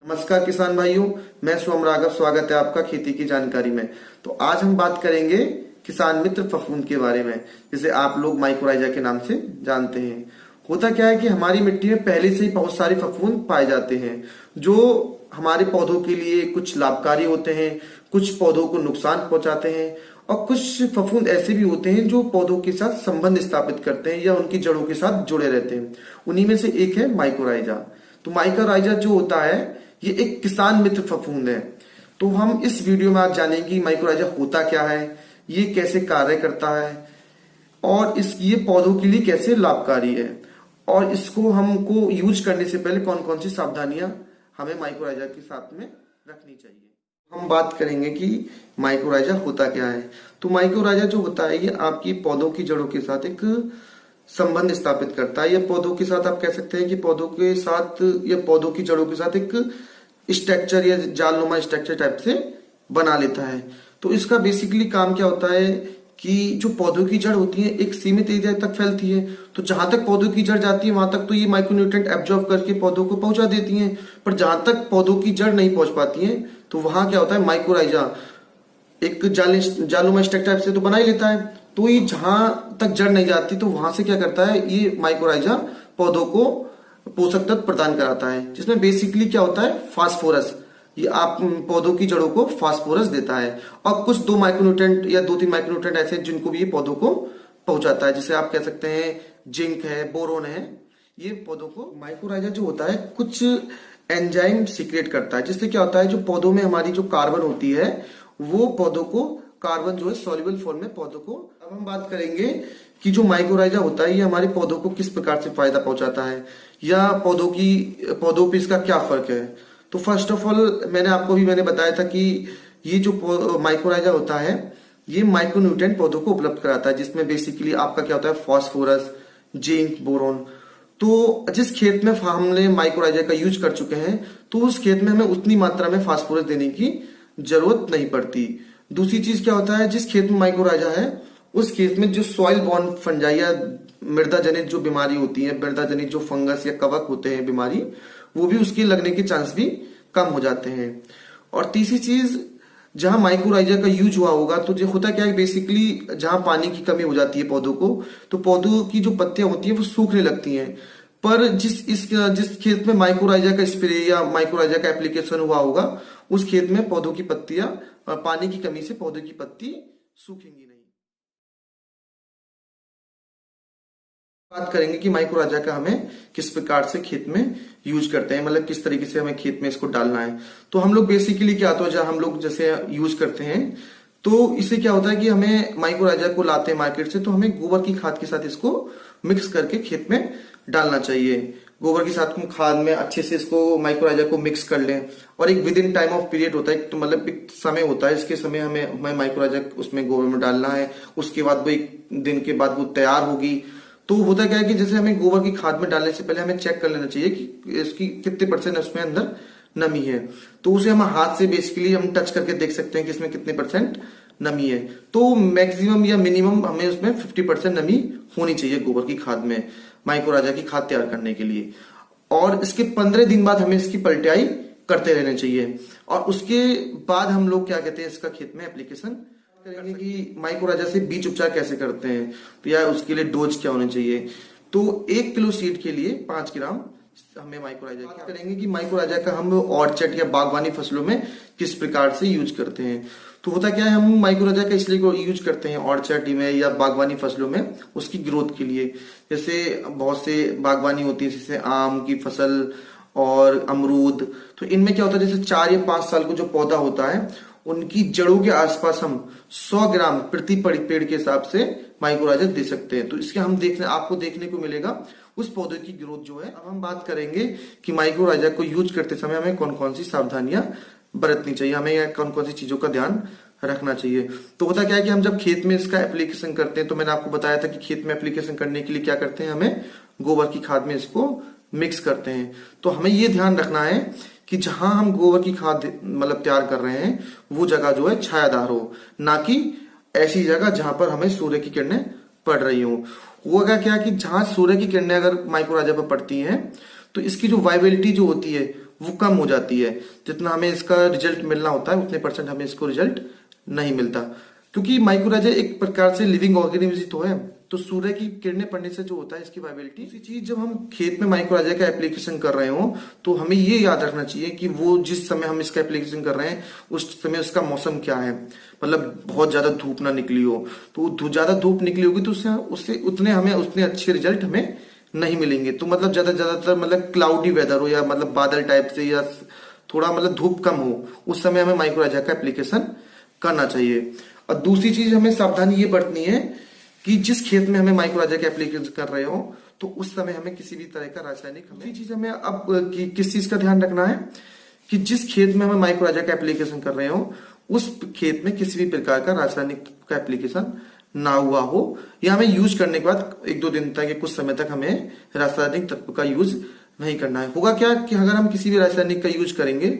नमस्कार किसान भाइयों, मैं सोम राघव। स्वागत है आपका खेती की जानकारी में। तो आज हम बात करेंगे किसान मित्र फफूंद के बारे में, जिसे आप लोग माइकोराइजा के नाम से जानते हैं। होता क्या है कि हमारी मिट्टी में पहले से ही बहुत सारे फफूंद पाए जाते हैं, जो हमारे पौधों के लिए कुछ लाभकारी होते हैं, कुछ पौधों को नुकसान पहुंचाते हैं, और कुछ फफूंद ऐसे भी होते हैं जो पौधों के साथ संबंध स्थापित करते हैं या उनकी जड़ों के साथ जुड़े रहते हैं। उन्हीं में से एक है माइकोराइजा। तो माइकोराइजा जो होता है, ये एक किसान मित्र फफूंद है। तो हम इस वीडियो में आज जानेंगे कि माइकोराइजा होता क्या है, ये कैसे कार्य करता है, और ये पौधों के लिए कैसे लाभकारी है, और इसको हमको यूज करने से पहले कौन कौन सी सावधानियां हमें माइकोराइजा के साथ में रखनी चाहिए। हम बात करेंगे कि माइकोराइजा होता क्या है। तो माइकोराइजा जो होता है, ये आपकी पौधों की जड़ों के साथ एक संबंध स्थापित करता है। या पौधों के साथ आप कह सकते हैं कि पौधों के साथ या पौधों की जड़ों के साथ एक स्ट्रक्चर या जालनुमा स्ट्रक्चर टाइप से बना लेता है। तो इसका बेसिकली काम क्या होता है कि जो पौधों की जड़ होती है एक सीमित एरिया तक फैलती है। तो जहां तक पौधों की जड़ जाती है वहां तक तो ये माइक्रोन्यूट्रिएंट एब्जॉर्ब करके पौधों को पहुंचा देती हैं, पर जहां तक पौधों की जड़ नहीं पहुंच पाती है तो वहां क्या होता है, माइकोराइजा एक जालनुमा स्ट्रक्चर टाइप से तो बना ही लेता है। तो ये जहां तक जड़ नहीं जाती तो वहां से क्या करता है, ये माइकोराइजा पौधों को पोषक तत्व प्रदान कराता है, जिसमें बेसिकली क्या होता है, फास्फोरस। ये आप पौधों की जड़ों को फास्फोरस देता है, और कुछ दो माइक्रोन्यूट्रिएंट या 2-3 माइक्रोन्यूट्रिएंट ऐसे जिनको भी ये पौधों को पहुंचाता है, जिसे आप कह सकते हैं जिंक है, बोरोन है। ये पौधों को माइकोराइजा जो होता है कुछ एंजाइम सीक्रेट करता है, जिससे क्या होता है, जो पौधों में हमारी जो कार्बन होती है वो पौधों को कार्बन जो है सॉल्युबल फॉर्म में पौधों को। अब हम बात करेंगे कि जो माइकोराइजा होता है ये हमारे पौधों को किस प्रकार से फायदा पहुंचाता है, या पौधों पे इसका क्या फर्क है। तो फर्स्ट ऑफ ऑल मैंने बताया था कि ये जो माइकोराइजा होता है ये माइक्रोन्यूट्रिएंट पौधों को उपलब्ध कराता है, जिसमें बेसिकली आपका क्या होता है, फास्फोरस, जिंक, बोरोन। तो जिस खेत में हमने माइकोराइजा का यूज कर चुके हैं तो उस खेत में हमें उतनी मात्रा में फास्फोरस देने की जरूरत नहीं पड़ती। दूसरी चीज क्या होता है, जिस खेत में माइकोराइजा है उस खेत में जो सॉइल बॉर्न फंजाई या मृदा जनित जो बीमारी होती है, मृदा जनित जो फंगस या कवक होते हैं बीमारी, वो भी उसके लगने के चांस भी कम हो जाते हैं। और तीसरी चीज, जहां माइकोराइजा का यूज हुआ होगा तो जो होता क्या है, बेसिकली जहां पानी की कमी हो जाती है पौधों को, तो पौधों की जो पत्तियां होती हैं वो सूखने लगती हैं। पर जिस खेत में माइकोराइजा का स्प्रे या माइकोराइजा का एप्लीकेशन हुआ होगा उस खेत में पौधों की पत्तियां पानी की कमी से पौधों की पत्ती सूखेंगी नहीं। बात करेंगे कि माइकोराइजा का हमें किस प्रकार से खेत में यूज करते हैं, मतलब किस तरीके से हमें खेत में इसको डालना है। तो हम लोग बेसिकली क्या होता है, जब हम लोग जैसे यूज करते हैं तो इससे क्या होता है कि हमें माइकोराइजा को लाते हैं मार्केट से, तो हमें गोबर की खाद के साथ इसको मिक्स करके खेत में डालना चाहिए। गोबर के साथ खाद में अच्छे से इसको माइकोराइजा को मिक्स कर लें, और एक with in time of period होता है, तो मतलब एक समय होता है, इसके समय हमें माइकोराइजा उसमें गोबर में डालना है। उसके बाद वो 1 दिन के बाद वो तैयार होगी। तो होता क्या है कि जैसे हमें गोबर की खाद में डालने से पहले हमें चेक कर लेना चाहिए कि इसकी कितने % उसमें अंदर नमी है। तो उसे हम हाथ से बेसिकली हम टच करके देख सकते हैं कि इसमें कितने % नमी है। तो मैक्सिमम या मिनिमम हमें उसमें 50% नमी होनी चाहिए गोबर की खाद में, माइकोराइजा की खाद तैयार करने के लिए। और इसके 15 दिन बाद हमें इसकी पलटाई करते रहना चाहिए, और उसके बाद हम लोग क्या कहते हैं, इसका खेत में एप्लीकेशन करेंगे कि माइकोराइजा से बीज उपचार कैसे करते हैं, तो या उसके लिए डोज क्या होने चाहिए। तो 1 किलो सीड के लिए 5 ग्राम हमें माइकोराइजा की करेंगे कि माइकोराइजा का हम ऑर्चर्ड या बागवानी फसलों में किस प्रकार से यूज करते हैं। तो होता क्या है, हम माइकोराइजा का इसलिए यूज करते हैं ऑर्चर्ड में या बागवानी फसलों में उसकी ग्रोथ के लिए। जैसे बहुत से बागवानी होती है, जैसे आम की फसल और अमरूद। तो इनमें क्या होता है, जैसे 4 या 5 साल को जो पौधा होता है उनकी जड़ों के आसपास हम 100 ग्राम प्रति पेड़ के हिसाब से माइकोराइजा दे सकते हैं। तो इसके आपको देखने को मिलेगा उस पौधे की ग्रोथ जो है। अब हम बात करेंगे कि माइकोराइजा को यूज करते समय हमें कौन कौन सी सावधानियां बरतनी चाहिए, हमें कौन कौन सी चीजों का ध्यान रखना चाहिए। तो होता क्या है कि हम जब खेत में इसका एप्लीकेशन करते हैं, तो मैंने आपको बताया था कि खेत में एप्लीकेशन करने के लिए क्या करते हैं, हमें गोबर की खाद में इसको मिक्स करते हैं। तो हमें ये ध्यान रखना है कि जहां हम गोबर की खाद मतलब तैयार कर रहे हैं वो जगह जो है छायादार हो, ना कि ऐसी जगह जहां पर हमें सूर्य की किरणें पड़ रही हो। होगा क्या कि जहां सूर्य की किरणें अगर माइकोराइजा पर पड़ती हैं तो इसकी जो वाइबिलिटी जो होती है वो कम हो जाती है। जितना हमें इसका रिजल्ट मिलना होता है उतने % हमें इसको रिजल्ट नहीं मिलता, क्योंकि माइक्रोराइजा एक प्रकार से लिविंग ऑर्गेनिज्म तो है, तो सूर्य की किरणें पड़ने से जो होता है इसकी वायबिलिटी। इसी चीज जब हम खेत में माइक्रोराइजा का एप्लीकेशन कर रहे हो तो हमें ये याद रखना चाहिए कि वो जिस समय हम इसका एप्लीकेशन कर रहे हैं उस समय उसका मौसम क्या है, मतलब बहुत ज्यादा धूप ना निकली हो, तो ज्यादा धूप निकली होगी तो उससे उतने अच्छे रिजल्ट हमें नहीं मिलेंगे। तो मतलब ज्यादातर मतलब क्लाउडी वेदर हो या मतलब बादल टाइप से या थोड़ा मतलब धूप कम हो, उस समय हमें माइक्रोराइजा का एप्लीकेशन करना चाहिए। और दूसरी चीज हमें सावधानी ये बरतनी है कि जिस खेत में हमें माइक्रोराइजा का एप्लीकेशन कर रहे हो तो उस समय हमें किसी भी तरह का रासायनिक, दूसरी चीज हमें अब किस चीज का ध्यान रखना है कि जिस खेत में हमें माइक्रोराइजा का एप्लीकेशन कर रहे हो उस खेत में किसी भी प्रकार का रासायनिक का एप्लीकेशन ना हुआ हो, या हमें यूज करने के बाद 1-2 दिन तक या कुछ समय तक हमें रासायनिक तत्व का यूज नहीं करना है। होगा क्या कि अगर हम किसी भी रासायनिक का यूज करेंगे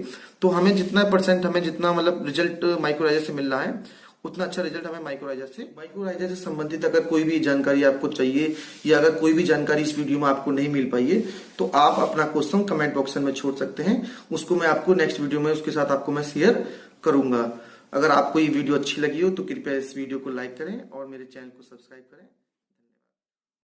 तो हमें जितना मतलब रिजल्ट माइक्रोराइजा से मिलना है उतना अच्छा रिजल्ट हमें माइक्रोराइजा से संबंधित अगर कोई भी जानकारी आपको चाहिए या अगर कोई भी जानकारी इस वीडियो में आपको नहीं मिल पाई है तो आप अपना क्वेश्चन कमेंट बॉक्स में छोड़ सकते हैं, उसको मैं आपको नेक्स्ट वीडियो में उसके साथ आपको मैं शेयर करूंगा। अगर आपको ये वीडियो अच्छी लगी हो तो कृपया इस वीडियो को लाइक करें और मेरे चैनल को सब्सक्राइब करें।